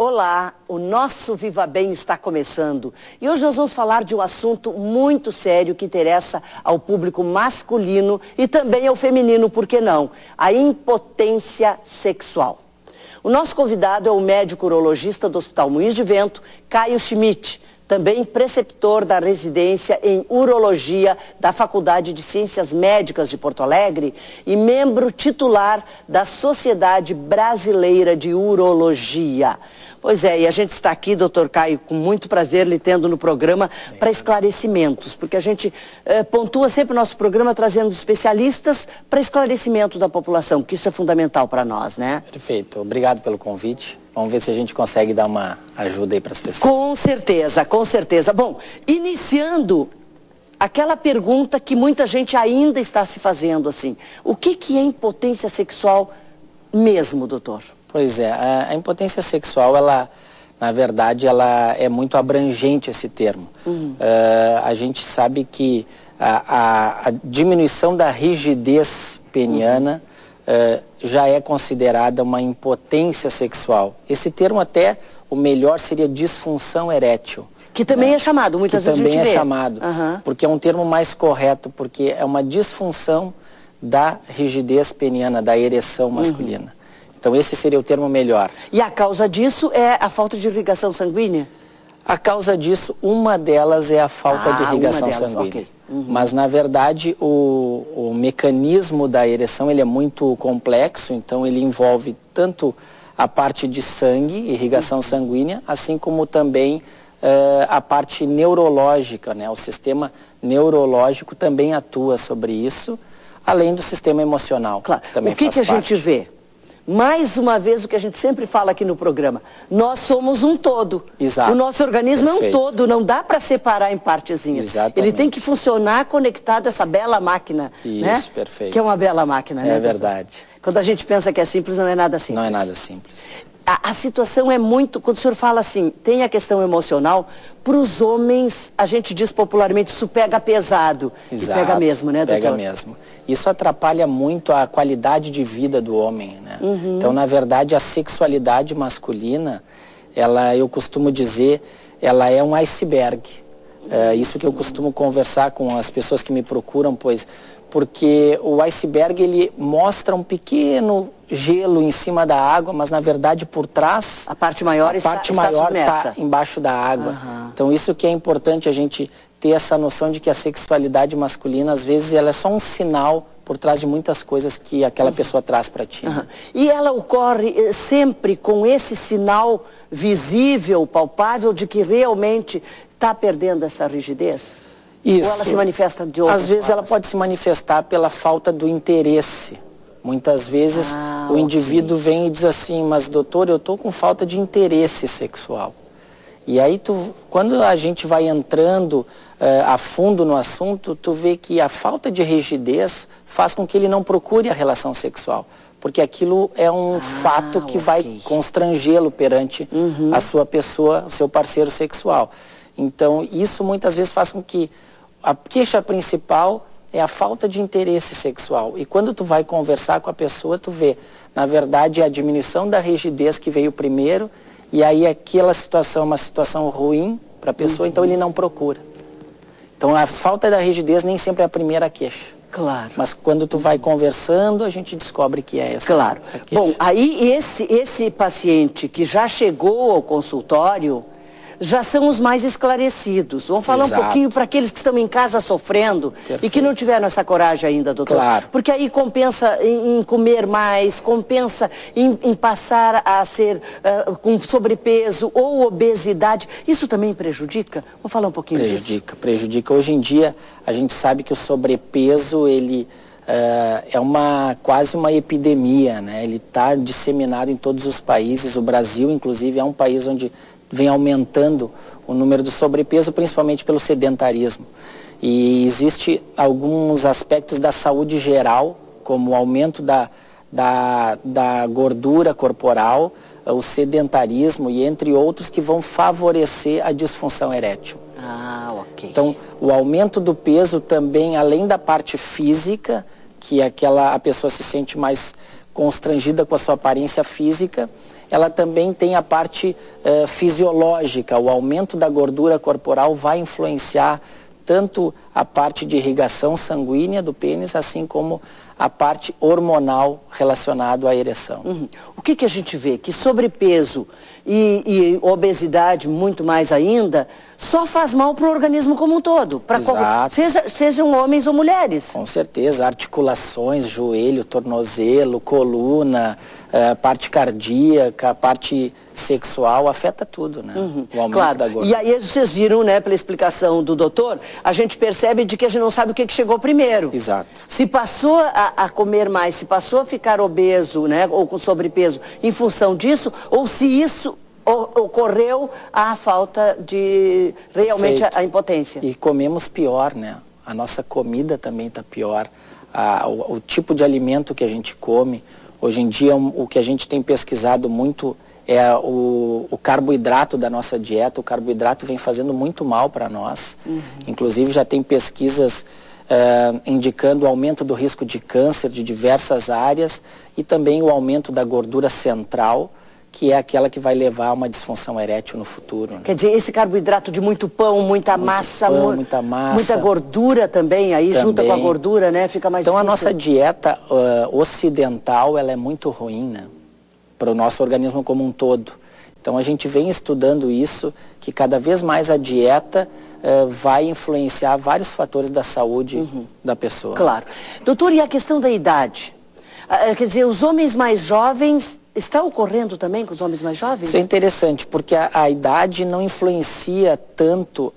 Olá, o nosso Viva Bem está começando e hoje nós vamos falar de um assunto muito sério que interessa ao público masculino e também ao feminino, por que não? A impotência sexual. O nosso convidado é o médico urologista do Hospital Moinhos de Vento, Caio Schmidt, também preceptor da residência em urologia da Faculdade de Ciências Médicas de Porto Alegre e membro titular da Sociedade Brasileira de Urologia. Pois é, e a gente está aqui, doutor Caio, com muito prazer lhe tendo no programa para esclarecimentos, porque a gente pontua sempre o nosso programa trazendo especialistas para esclarecimento da população, que isso é fundamental para nós, né? Perfeito, obrigado pelo convite. Vamos ver se a gente consegue dar uma ajuda aí para as pessoas. Com certeza, com certeza. Bom, iniciando aquela pergunta que muita gente ainda está se fazendo, assim, o que é impotência sexual mesmo, doutor? Pois é, a impotência sexual, ela, na verdade, ela é muito abrangente esse termo. A gente sabe que a diminuição da rigidez peniana já é considerada uma impotência sexual. Esse termo até, o melhor seria disfunção erétil. Que também é chamado, muitas vezes a gente vê. Também é chamado, porque é um termo mais correto, porque é uma disfunção da rigidez peniana, da ereção masculina. Então esse seria o termo melhor. E a causa disso é a falta de irrigação sanguínea? A causa disso, uma delas é a falta de irrigação sanguínea. Okay. Mas na verdade o mecanismo da ereção ele é muito complexo, então ele envolve tanto a parte de sangue, irrigação sanguínea, assim como também a parte neurológica, né? O sistema neurológico também atua sobre isso, além do sistema emocional. Claro. Também o que a gente vê? Mais uma vez, o que a gente sempre fala aqui no programa, nós somos um todo. Exato. O nosso organismo é um todo, não dá para separar em partezinhas. Exatamente. Ele tem que funcionar conectado a essa bela máquina. Isso, né? perfeito. Que é uma bela máquina, né? É verdade. Quando a gente pensa que é simples, não é nada simples. Não é nada simples. A situação é muito, quando o senhor fala assim, tem a questão emocional, para os homens, a gente diz popularmente, isso pega pesado. Exato, e pega mesmo, né, doutor? Pega mesmo. Isso atrapalha muito a qualidade de vida do homem, né? Então, na verdade, a sexualidade masculina, ela, eu costumo dizer, ela é um iceberg. É isso que eu costumo conversar com as pessoas que me procuram, porque o iceberg, ele mostra um pequeno gelo em cima da água, mas na verdade por trás a parte maior está embaixo da água. Então isso que é importante a gente ter essa noção de que a sexualidade masculina às vezes ela é só um sinal por trás de muitas coisas que aquela pessoa traz para ti. E ela ocorre sempre com esse sinal visível, palpável de que realmente está perdendo essa rigidez? Isso. Ou ela se manifesta de outras Às vezes formas? ela pode se manifestar pela falta do interesse. Muitas vezes o indivíduo vem e diz assim, mas doutor, eu estou com falta de interesse sexual. E aí, quando a gente vai entrando a fundo no assunto, tu vê que a falta de rigidez faz com que ele não procure a relação sexual. Porque aquilo é um fato que vai constrangê-lo perante a sua pessoa, o seu parceiro sexual. Então, isso muitas vezes faz com que a queixa principal é a falta de interesse sexual. E quando tu vai conversar com a pessoa, tu vê, na verdade, a diminuição da rigidez que veio primeiro, e aí aquela situação é uma situação ruim para a pessoa, então ele não procura. Então, a falta da rigidez nem sempre é a primeira queixa. Claro. Mas quando tu vai conversando, a gente descobre que é essa. Claro. Bom, aí esse paciente que já chegou ao consultório, já são os mais esclarecidos. Vamos falar um pouquinho para aqueles que estão em casa sofrendo e que não tiveram essa coragem ainda, doutor. Claro. Porque aí compensa em comer mais, compensa em passar a ser com sobrepeso ou obesidade. Isso também prejudica? Vamos falar um pouquinho disso. Prejudica. Hoje em dia, a gente sabe que o sobrepeso, ele é quase uma epidemia, né? Ele está disseminado em todos os países. O Brasil, inclusive, é um país onde vem aumentando o número do sobrepeso, principalmente pelo sedentarismo. E existe alguns aspectos da saúde geral, como o aumento da gordura corporal, o sedentarismo e entre outros que vão favorecer a disfunção erétil. Então, o aumento do peso também, além da parte física, que a pessoa se sente mais constrangida com a sua aparência física, ela também tem a parte fisiológica. O aumento da gordura corporal vai influenciar tanto a parte de irrigação sanguínea do pênis, assim como a parte hormonal relacionada à ereção. O que a gente vê? Que sobrepeso e obesidade, muito mais ainda, só faz mal para o organismo como um todo. Sejam homens ou mulheres. Com certeza. Articulações, joelho, tornozelo, coluna, parte cardíaca, parte sexual, afeta tudo, né? O aumento da gordura. E aí vocês viram, né, pela explicação do doutor, a gente percebe de que a gente não sabe o que chegou primeiro. Exato. Se passou a comer mais, se passou a ficar obeso, né, ou com sobrepeso em função disso, ou se isso ocorreu a falta de realmente a impotência. E comemos pior, né? A nossa comida também está pior. O tipo de alimento que a gente come. Hoje em dia, o que a gente tem pesquisado muito é o carboidrato da nossa dieta. O carboidrato vem fazendo muito mal para nós. Inclusive, já tem pesquisas indicando o aumento do risco de câncer de diversas áreas e também o aumento da gordura central, que é aquela que vai levar a uma disfunção erétil no futuro. Né? Quer dizer, esse carboidrato de muito pão, muita massa, muita gordura também, aí junta com a gordura, né, fica mais difícil. Então a nossa dieta ocidental, ela é muito ruim, né, para o nosso organismo como um todo. Então a gente vem estudando isso, que cada vez mais a dieta vai influenciar vários fatores da saúde da pessoa. Claro. Doutor, e a questão da idade? Quer dizer, os homens mais jovens, está ocorrendo também com os homens mais jovens? Isso é interessante, porque a idade não influencia tanto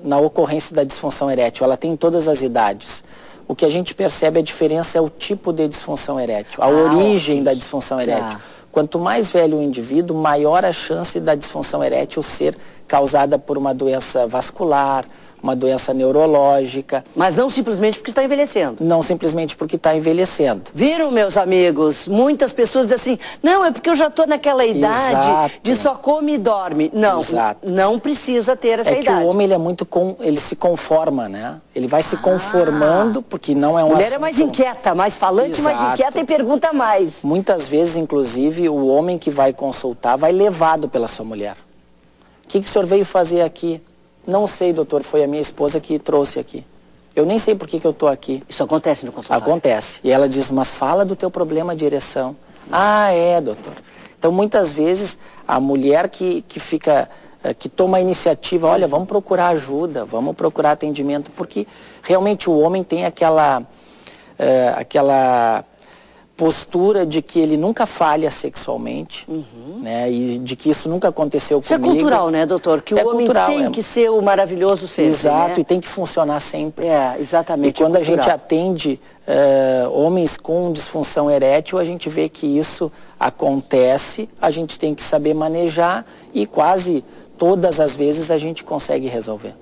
na ocorrência da disfunção erétil. Ela tem em todas as idades. O que a gente percebe a diferença é o tipo de disfunção erétil, a origem da disfunção erétil. Quanto mais velho o indivíduo, maior a chance da disfunção erétil ser causada por uma doença vascular, uma doença neurológica. Mas não simplesmente porque está envelhecendo. Não simplesmente porque está envelhecendo. Viram, meus amigos? Muitas pessoas dizem assim, não, é porque eu já estou naquela idade de só come e dorme. Não, não precisa ter essa idade. É que o homem, ele é muito, ele se conforma, né? Ele vai se conformando, porque não é um mulher é mais inquieta, mais falante, mais inquieta e pergunta mais. Muitas vezes, inclusive, o homem que vai consultar vai levado pela sua mulher. O que o senhor veio fazer aqui? Não sei, doutor, foi a minha esposa que trouxe aqui. Eu nem sei por que eu estou aqui. Isso acontece no consultório? Acontece. E ela diz, mas fala do teu problema de ereção. Ah, é, doutor. Então, muitas vezes, a mulher que toma a iniciativa, olha, vamos procurar ajuda, vamos procurar atendimento, porque realmente o homem tem aquela postura de que ele nunca falha sexualmente, né, e de que isso nunca aconteceu comigo. Isso é cultural, né, doutor? Que o homem tem que ser o maravilhoso sempre. Exato, né? E tem que funcionar sempre. Exatamente. E quando a gente atende homens com disfunção erétil, a gente vê que isso acontece, a gente tem que saber manejar e quase todas as vezes a gente consegue resolver.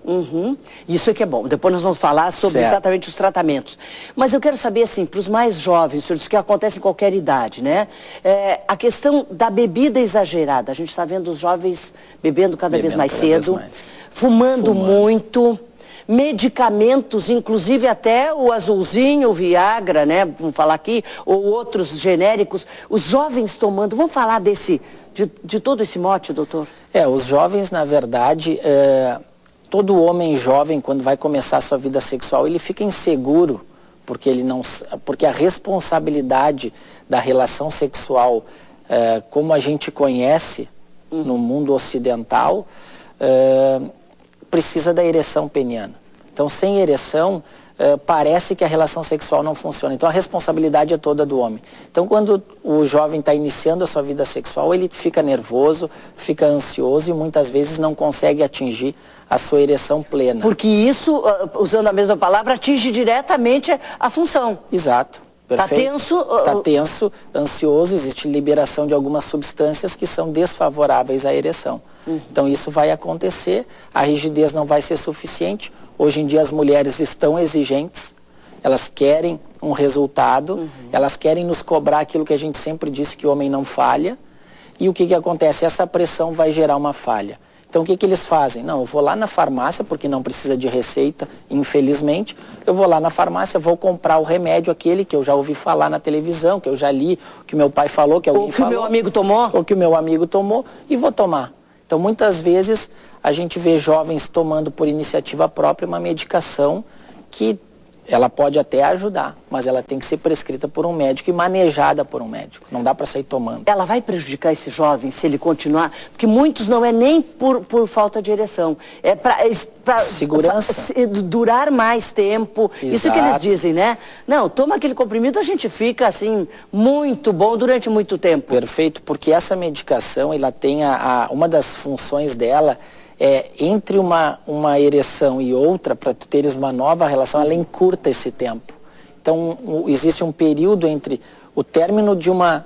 Isso é que é bom. Depois nós vamos falar sobre exatamente os tratamentos. Mas eu quero saber, assim, para os mais jovens, o senhor disse que acontece em qualquer idade, né? A questão da bebida exagerada. A gente está vendo os jovens bebendo cada vez mais cedo, fumando muito, medicamentos, inclusive até o azulzinho, o Viagra, né? Vamos falar aqui, ou outros genéricos. Os jovens tomando. Vamos falar de todo esse mote, doutor? Os jovens, na verdade, todo homem jovem, quando vai começar a sua vida sexual, ele fica inseguro, porque a responsabilidade da relação sexual, como a gente conhece no mundo ocidental, precisa da ereção peniana. Então, sem ereção, parece que a relação sexual não funciona. Então a responsabilidade é toda do homem. Então quando o jovem está iniciando a sua vida sexual, ele fica nervoso, fica ansioso e muitas vezes não consegue atingir a sua ereção plena. Porque isso, usando a mesma palavra, atinge diretamente a função. Exato. Perfeito. Tá tenso? Está tenso, ansioso, existe liberação de algumas substâncias que são desfavoráveis à ereção. Então isso vai acontecer, a rigidez não vai ser suficiente. Hoje em dia as mulheres estão exigentes, elas querem um resultado, elas querem nos cobrar aquilo que a gente sempre disse que o homem não falha. E o que acontece? Essa pressão vai gerar uma falha. Então o que que eles fazem? Não, eu vou lá na farmácia, porque não precisa de receita, infelizmente. Eu vou lá na farmácia, vou comprar o remédio aquele que eu já ouvi falar na televisão, que eu já li, que meu pai falou, que alguém falou. Ou que o meu amigo tomou. Ou que o meu amigo tomou, e vou tomar. Então muitas vezes a gente vê jovens tomando por iniciativa própria uma medicação que ela pode até ajudar, mas ela tem que ser prescrita por um médico e manejada por um médico. Não dá para sair tomando. Ela vai prejudicar esse jovem se ele continuar? Porque muitos não é nem por falta de ereção. É para segurança. Durar mais tempo. Exato. Isso que eles dizem, né? Não, toma aquele comprimido, a gente fica assim, muito bom durante muito tempo. Perfeito, porque essa medicação, ela tem uma das funções dela entre uma ereção e outra, para tu teres uma nova relação, ela encurta esse tempo. Então, existe um período entre o término de uma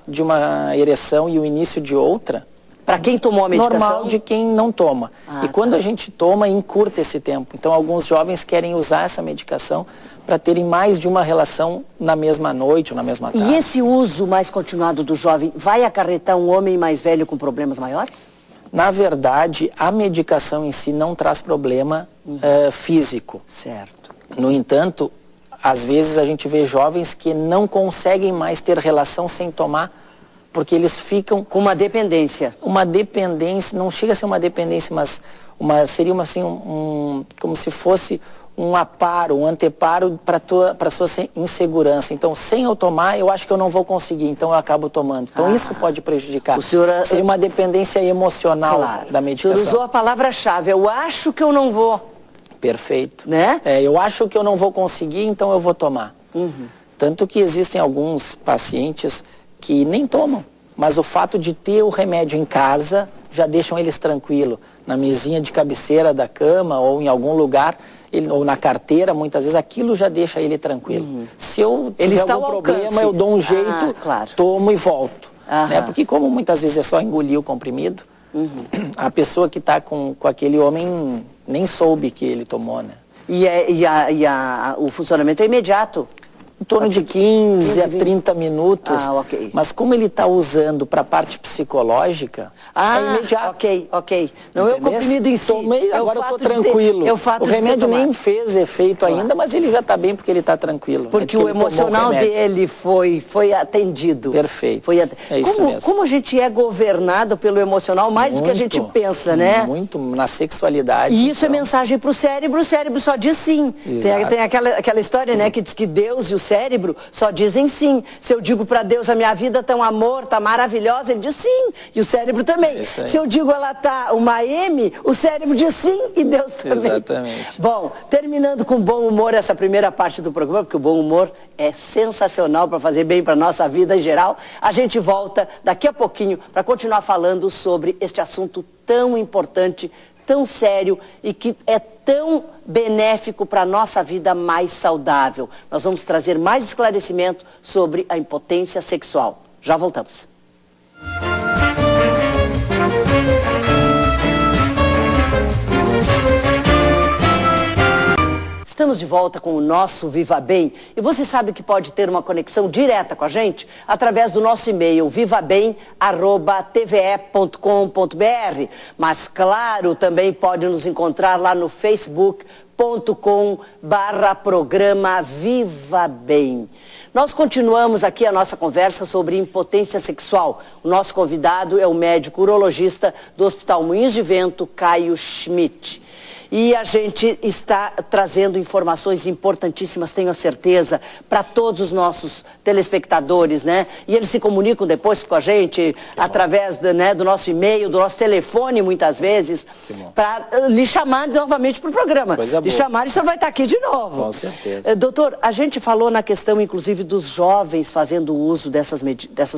ereção e o início de outra. Para quem tomou a medicação? Normal de quem não toma. E quando a gente toma, encurta esse tempo. Então, alguns jovens querem usar essa medicação para terem mais de uma relação na mesma noite ou na mesma tarde. E esse uso mais continuado do jovem vai acarretar um homem mais velho com problemas maiores? Na verdade, a medicação em si não traz problema físico. Certo. No entanto, às vezes a gente vê jovens que não conseguem mais ter relação sem tomar, porque eles ficam... Com uma dependência. Uma dependência, não chega a ser uma dependência, mas seria assim, como se fosse um aparo, um anteparo para sua insegurança. Então, sem eu tomar, eu acho que eu não vou conseguir, então eu acabo tomando. Então, isso pode prejudicar. Seria uma dependência emocional da medicação. O senhor usou a palavra-chave, eu acho que eu não vou. Perfeito. Né? Eu acho que eu não vou conseguir, então eu vou tomar. Tanto que existem alguns pacientes que nem tomam, mas o fato de ter o remédio em casa já deixam eles tranquilos. Na mesinha de cabeceira da cama ou em algum lugar, ou na carteira, muitas vezes, aquilo já deixa ele tranquilo. Se eu tiver algum problema, eu dou um jeito, tomo e volto. Né? Porque como muitas vezes é só engolir o comprimido, a pessoa que está com aquele homem nem soube que ele tomou, né? O funcionamento é imediato? Em torno de 15 a 30 minutos. Ok. Mas como ele está usando para a parte psicológica, é imediato. Ok. Não é o comprimido em si. Tomei, agora eu estou tranquilo. O remédio nem fez efeito ainda, mas ele já está bem porque ele está tranquilo. Porque o emocional dele foi atendido. Perfeito. É isso mesmo. Como a gente é governado pelo emocional mais do que a gente pensa, né? Muito, na sexualidade. E isso é mensagem para o cérebro só diz sim. Tem aquela história, né, que diz que Deus e o cérebro só dizem sim. Se eu digo para Deus, a minha vida tá um amor, tá maravilhosa, ele diz sim. E o cérebro também. Se eu digo ela tá uma M, o cérebro diz sim e Deus também. Exatamente. Bom, terminando com bom humor essa primeira parte do programa, porque o bom humor é sensacional para fazer bem para nossa vida em geral. A gente volta daqui a pouquinho para continuar falando sobre este assunto tão importante, tão sério e que é tão benéfico para a nossa vida mais saudável. Nós vamos trazer mais esclarecimento sobre a impotência sexual. Já voltamos. Estamos de volta com o nosso Viva Bem e você sabe que pode ter uma conexão direta com a gente através do nosso e-mail vivabem@tve.com.br, mas claro, também pode nos encontrar lá no facebook.com/programa Viva Bem. Nós continuamos aqui a nossa conversa sobre impotência sexual. O nosso convidado é o médico urologista do Hospital Moinhos de Vento, Caio Schmidt. E a gente está trazendo informações importantíssimas, tenho a certeza, para todos os nossos telespectadores, né? E eles se comunicam depois com a gente através do nosso e-mail, do nosso telefone, muitas vezes, para lhe chamar novamente para o programa. Lhe chamar e o senhor vai estar aqui de novo. Com certeza. Doutor, a gente falou na questão, inclusive, dos jovens fazendo uso dessas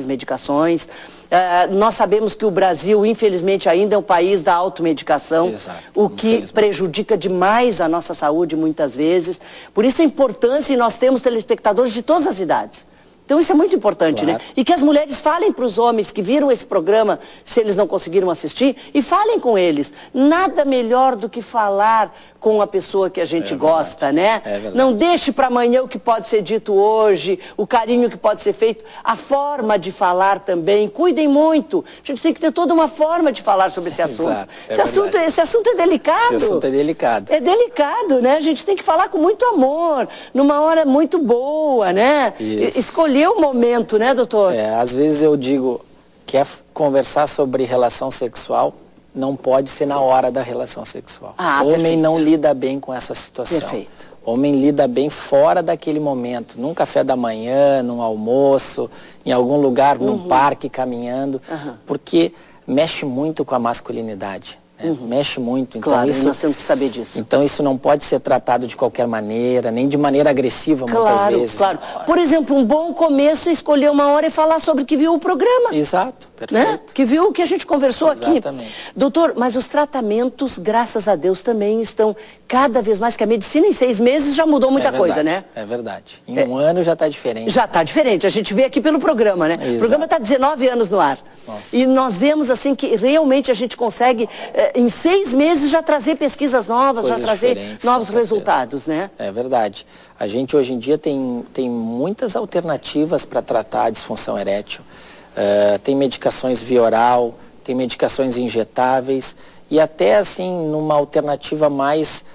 medicações. Nós sabemos que o Brasil, infelizmente, ainda é um país da automedicação, o que prejudica demais a nossa saúde muitas vezes. Por isso a importância, e nós temos telespectadores de todas as idades. Então isso é muito importante, claro, né? E que as mulheres falem para os homens que viram esse programa, se eles não conseguiram assistir, e falem com eles. Nada melhor do que falar com a pessoa que a gente gosta, né? Não deixe para amanhã o que pode ser dito hoje, o carinho que pode ser feito, a forma de falar também. Cuidem muito. A gente tem que ter toda uma forma de falar sobre esse assunto. Exato, Esse assunto é delicado. Esse assunto é delicado. É delicado, né? A gente tem que falar com muito amor, numa hora muito boa, né? Escolher o momento, né, doutor? Às vezes eu digo, quer conversar sobre relação sexual, não pode ser na hora da relação sexual. Homem perfeito. não lida bem com essa situação. Perfeito. Homem lida bem fora daquele momento, num café da manhã, num almoço, em algum lugar, num parque, caminhando, porque mexe muito com a masculinidade. Mexe muito. Então, claro, nós temos que saber disso. Então isso não pode ser tratado de qualquer maneira, nem de maneira agressiva muitas vezes. Claro. Por exemplo, um bom começo é escolher uma hora e falar sobre que viu o programa. Exato, perfeito. Né? Que viu o que a gente conversou aqui. Exatamente. Doutor, mas os tratamentos, graças a Deus, também estão cada vez mais, que a medicina em 6 meses já mudou muita coisa, né? É verdade. Em um ano já está diferente. Já está diferente. A gente vê aqui pelo programa, né? Exato. O programa está 19 anos no ar. Nossa. E nós vemos assim que realmente a gente consegue, em 6 meses, já trazer pesquisas novas, Coisas já trazer novos resultados, né? É verdade. A gente hoje em dia tem muitas alternativas para tratar a disfunção erétil. Tem medicações via oral, tem medicações injetáveis e até assim numa alternativa mais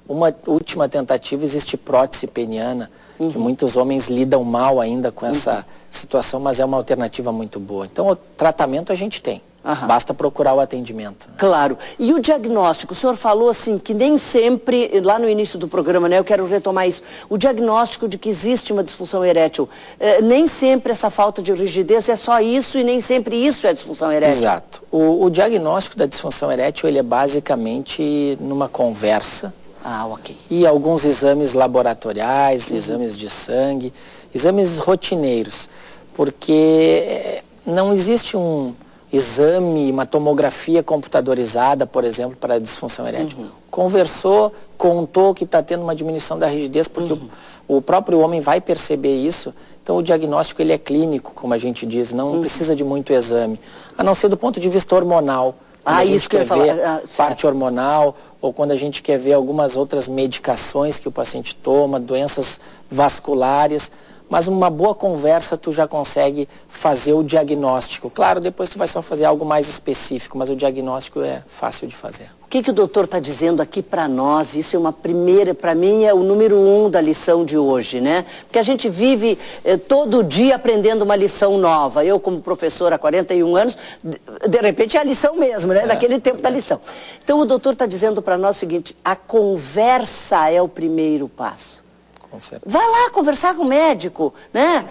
uma última tentativa existe prótese peniana, que muitos homens lidam mal ainda com essa situação, mas é uma alternativa muito boa. Então o tratamento a gente tem. Basta procurar o atendimento. Né? Claro. E o diagnóstico? O senhor falou assim que nem sempre, lá no início do programa, né, eu quero retomar isso, o diagnóstico de que existe uma disfunção erétil, nem sempre essa falta de rigidez é só isso e nem sempre isso é disfunção erétil. Exato. O diagnóstico da disfunção erétil, ele é basicamente numa conversa. Ok. E alguns exames laboratoriais, exames de sangue, exames rotineiros, porque não existe um exame, uma tomografia computadorizada, por exemplo, para a disfunção erétil. Conversou, contou que está tendo uma diminuição da rigidez, porque o próprio homem vai perceber isso. Então o diagnóstico ele é clínico, como a gente diz, não precisa de muito exame, a não ser do ponto de vista hormonal. A gente quer ver parte hormonal, ou quando a gente quer ver algumas outras medicações que o paciente toma, doenças vasculares. Mas uma boa conversa tu já consegue fazer o diagnóstico. Claro, depois tu vai só fazer algo mais específico, mas o diagnóstico é fácil de fazer. O que o doutor está dizendo aqui para nós? Isso é uma primeira, para mim é o número 1 da lição de hoje, né? Porque a gente vive todo dia aprendendo uma lição nova. Eu, como professora há 41 anos, de repente é a lição mesmo, né? Daquele tempo da lição. Então o doutor está dizendo para nós o seguinte, a conversa é o primeiro passo. Vai lá conversar com o médico, né?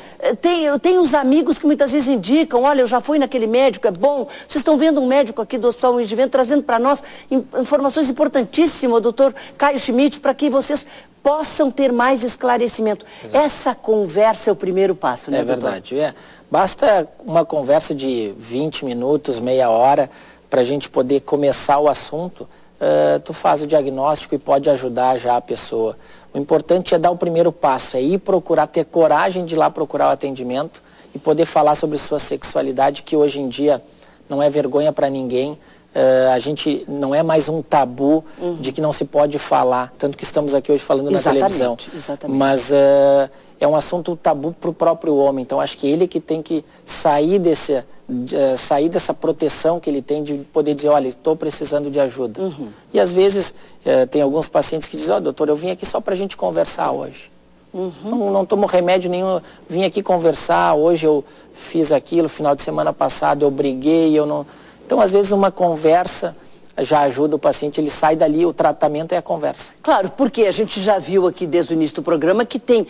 Tem os amigos que muitas vezes indicam, olha, eu já fui naquele médico, é bom. Vocês estão vendo um médico aqui do Hospital Moinhos de Vento trazendo para nós informações importantíssimas, o doutor Caio Schmidt, para que vocês possam ter mais esclarecimento. Exato. Essa conversa é o primeiro passo, né, doutor? Verdade. Basta uma conversa de 20 minutos, meia hora, para a gente poder começar o assunto. Tu faz o diagnóstico e pode ajudar já a pessoa. O importante é dar o primeiro passo, é ir procurar, ter coragem de ir lá procurar o atendimento e poder falar sobre sua sexualidade, que hoje em dia não é vergonha para ninguém. A gente não é mais um tabu de que não se pode falar, tanto que estamos aqui hoje falando na televisão. Exatamente. Mas é um assunto tabu para o próprio homem, então acho que ele que tem que sair dessa proteção que ele tem de poder dizer, olha, estou precisando de ajuda. E às vezes tem alguns pacientes que dizem, doutor, eu vim aqui só para a gente conversar hoje. Não tomo remédio nenhum, vim aqui conversar, hoje eu fiz aquilo, final de semana passado eu briguei, eu não... Então, às vezes, uma conversa já ajuda o paciente, ele sai dali, o tratamento é a conversa. Claro, porque a gente já viu aqui desde o início do programa que tem,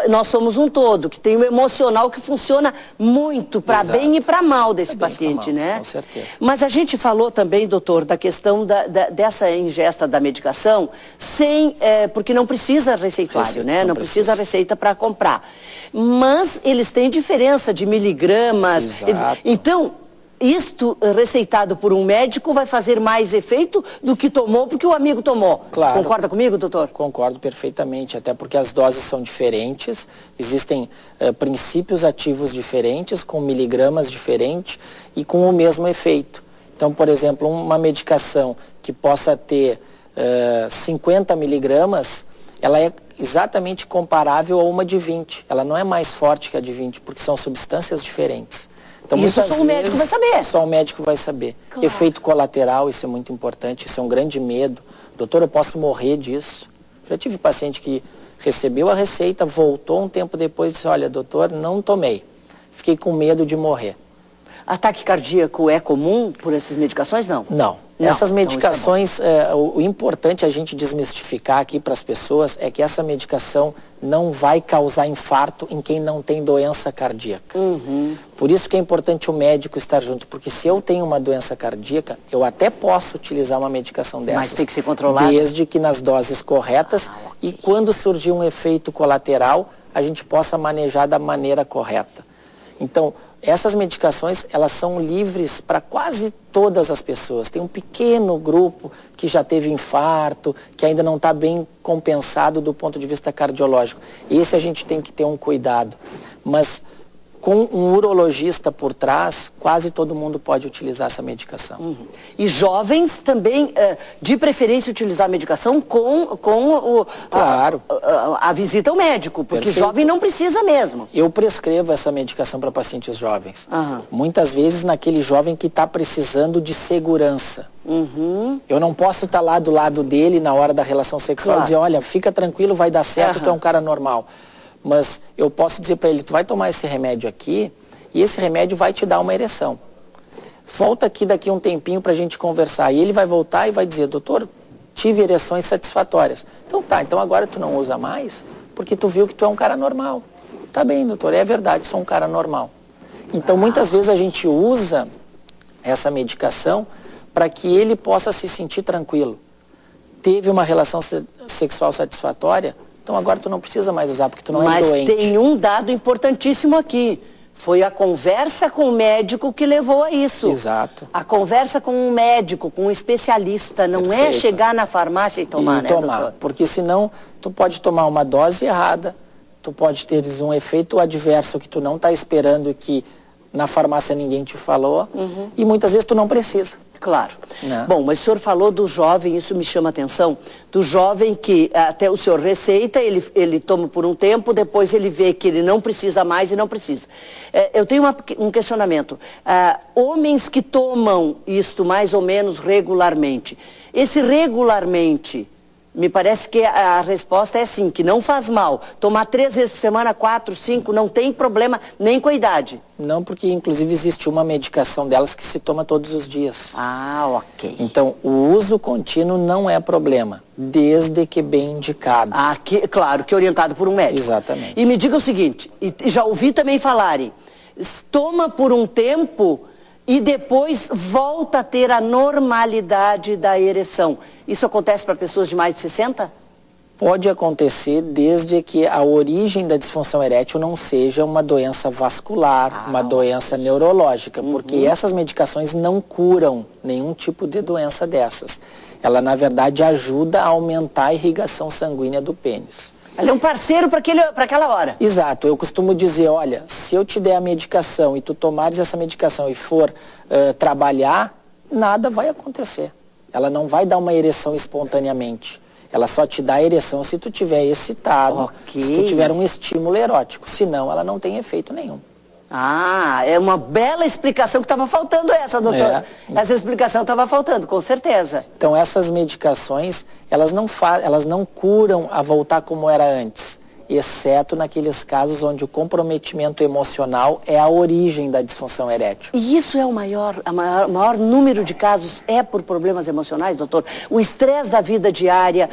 nós somos um todo, que tem o emocional que funciona muito para bem e para mal desse paciente, né? Com certeza. Mas a gente falou também, doutor, da questão dessa ingesta da medicação porque não precisa receituário, né? Não precisa receita para comprar. Mas eles têm diferença de miligramas. Exato. Então, isto receitado por um médico vai fazer mais efeito do que tomou porque o amigo tomou. Claro. Concorda comigo, doutor? Concordo perfeitamente, até porque as doses são diferentes, existem princípios ativos diferentes, com miligramas diferentes e com o mesmo efeito. Então, por exemplo, uma medicação que possa ter 50 miligramas, ela é exatamente comparável a uma de 20. Ela não é mais forte que a de 20, porque são substâncias diferentes. Então, isso só o médico vai saber. Só o médico vai saber. Claro. Efeito colateral, isso é muito importante, isso é um grande medo. Doutor, eu posso morrer disso. Já tive paciente que recebeu a receita, voltou um tempo depois e disse, olha, doutor, não tomei. Fiquei com medo de morrer. Ataque cardíaco é comum por essas medicações? Não. Não. Essas medicações, o importante a gente desmistificar aqui para as pessoas é que essa medicação não vai causar infarto em quem não tem doença cardíaca. Por isso que é importante o médico estar junto, porque se eu tenho uma doença cardíaca, eu até posso utilizar uma medicação dessas. Mas tem que ser controlado? Desde que nas doses corretas e quando surgir um efeito colateral, a gente possa manejar da maneira correta. Então, essas medicações, elas são livres para quase todas as pessoas. Tem um pequeno grupo que já teve infarto, que ainda não está bem compensado do ponto de vista cardiológico. Esse a gente tem que ter um cuidado. Mas com um urologista por trás, quase todo mundo pode utilizar essa medicação. E jovens também, de preferência, utilizar a medicação claro. a visita ao médico, porque Perfeito. Jovem não precisa mesmo. Eu prescrevo essa medicação para pacientes jovens. Muitas vezes naquele jovem que está precisando de segurança. Eu não posso estar lá do lado dele na hora da relação sexual e dizer, olha, fica tranquilo, vai dar certo, tu é um cara normal. Mas eu posso dizer para ele, tu vai tomar esse remédio aqui e esse remédio vai te dar uma ereção. Volta aqui daqui um tempinho para a gente conversar. E ele vai voltar e vai dizer, doutor, tive ereções satisfatórias. Então tá, então agora tu não usa mais porque tu viu que tu é um cara normal. Tá bem, doutor, é verdade, sou um cara normal. Então muitas vezes a gente usa essa medicação para que ele possa se sentir tranquilo. Teve uma relação sexual satisfatória, então agora tu não precisa mais usar, porque tu não é doente. Mas tem um dado importantíssimo aqui. Foi a conversa com o médico que levou a isso. Exato. A conversa com um médico, com um especialista. Não é chegar na farmácia e tomar, né, doutor? Porque senão tu pode tomar uma dose errada, tu pode ter um efeito adverso que tu não está esperando e que na farmácia ninguém te falou. E muitas vezes tu não precisa. Claro. Bom, mas o senhor falou do jovem, isso me chama a atenção, do jovem que até o senhor receita, ele toma por um tempo, depois ele vê que ele não precisa mais e não precisa. Eu tenho um questionamento. Homens que tomam isto mais ou menos regularmente, esse regularmente, me parece que a resposta é sim, que não faz mal. Tomar 3 vezes por semana, 4, 5, não tem problema nem com a idade. Não, porque inclusive existe uma medicação delas que se toma todos os dias. Ok. Então, o uso contínuo não é problema, desde que bem indicado. Claro, que orientado por um médico. Exatamente. E me diga o seguinte, e já ouvi também falarem, toma por um tempo e depois volta a ter a normalidade da ereção. Isso acontece para pessoas de mais de 60? Pode acontecer desde que a origem da disfunção erétil não seja uma doença vascular, uma doença neurológica, porque essas medicações não curam nenhum tipo de doença dessas. Ela, na verdade, ajuda a aumentar a irrigação sanguínea do pênis. Ela é um parceiro para aquela hora. Exato. Eu costumo dizer, olha, se eu te der a medicação e tu tomares essa medicação e for trabalhar, nada vai acontecer. Ela não vai dar uma ereção espontaneamente. Ela só te dá a ereção se tu tiver excitado, se tu tiver um estímulo erótico. Senão, ela não tem efeito nenhum. É uma bela explicação que estava faltando essa, doutor. Essa explicação estava faltando, com certeza. Então, essas medicações, elas não curam a voltar como era antes, exceto naqueles casos onde o comprometimento emocional é a origem da disfunção erétil. E isso é o maior número de casos é por problemas emocionais, doutor? O estresse da vida diária,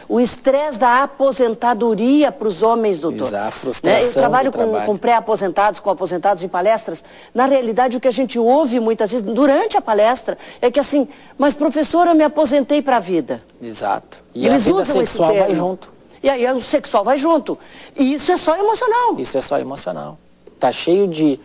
o estresse da aposentadoria para os homens, doutor. Exato, a frustração Eu trabalho com pré-aposentados, com aposentados em palestras. Na realidade, o que a gente ouve muitas vezes durante a palestra é que assim, mas professor, eu me aposentei para a vida. Exato. E eles a vida usam sexual vai junto. E aí o sexual vai junto. E isso é só emocional. Isso é só emocional. Tá cheio de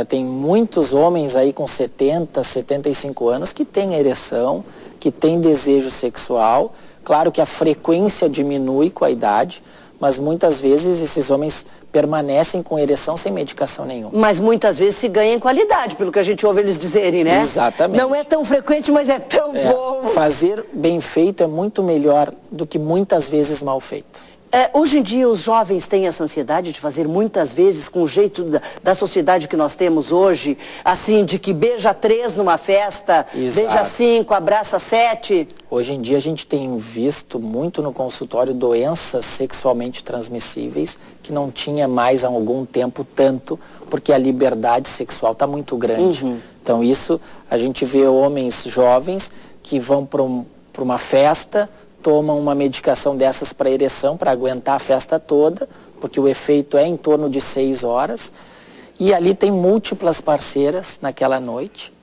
Tem muitos homens aí com 70, 75 anos que têm ereção, que têm desejo sexual. Claro que a frequência diminui com a idade, mas muitas vezes esses homens permanecem com ereção sem medicação nenhuma. Mas muitas vezes se ganha em qualidade, pelo que a gente ouve eles dizerem, né? Exatamente. Não é tão frequente, mas é tão bom. Fazer bem feito é muito melhor do que muitas vezes mal feito. Hoje em dia os jovens têm essa ansiedade de fazer muitas vezes com o jeito da sociedade que nós temos hoje, assim, de que beija 3 numa festa, Exato. beija 5, abraça 7. Hoje em dia a gente tem visto muito no consultório doenças sexualmente transmissíveis que não tinha mais há algum tempo tanto, porque a liberdade sexual está muito grande. Então isso, a gente vê homens jovens que vão para uma festa, tomam uma medicação dessas para ereção, para aguentar a festa toda, porque o efeito é em torno de 6 horas, e ali tem múltiplas parceiras naquela noite.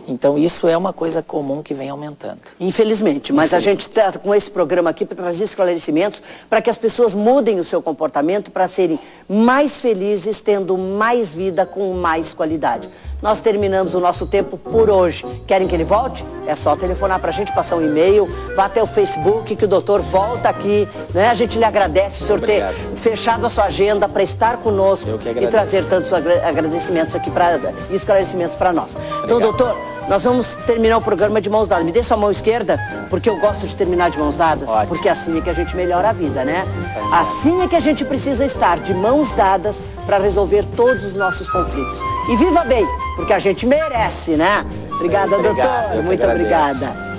Então isso é uma coisa comum que vem aumentando. Infelizmente, mas a gente está com esse programa aqui para trazer esclarecimentos para que as pessoas mudem o seu comportamento para serem mais felizes, tendo mais vida com mais qualidade. Nós terminamos o nosso tempo por hoje. Querem que ele volte? É só telefonar para a gente, passar um e-mail, vá até o Facebook que o doutor volta aqui, né? A gente lhe agradece o senhor ter fechado a sua agenda para estar conosco e trazer tantos agradecimentos aqui e esclarecimentos para nós. Então, doutor, nós vamos terminar o programa de mãos dadas. Me dê sua mão esquerda, porque eu gosto de terminar de mãos dadas. Ótimo. Porque assim é que a gente melhora a vida, né? Assim é que a gente precisa estar de mãos dadas para resolver todos os nossos conflitos. E viva bem, porque a gente merece, né? Obrigada, doutor. Muito obrigada.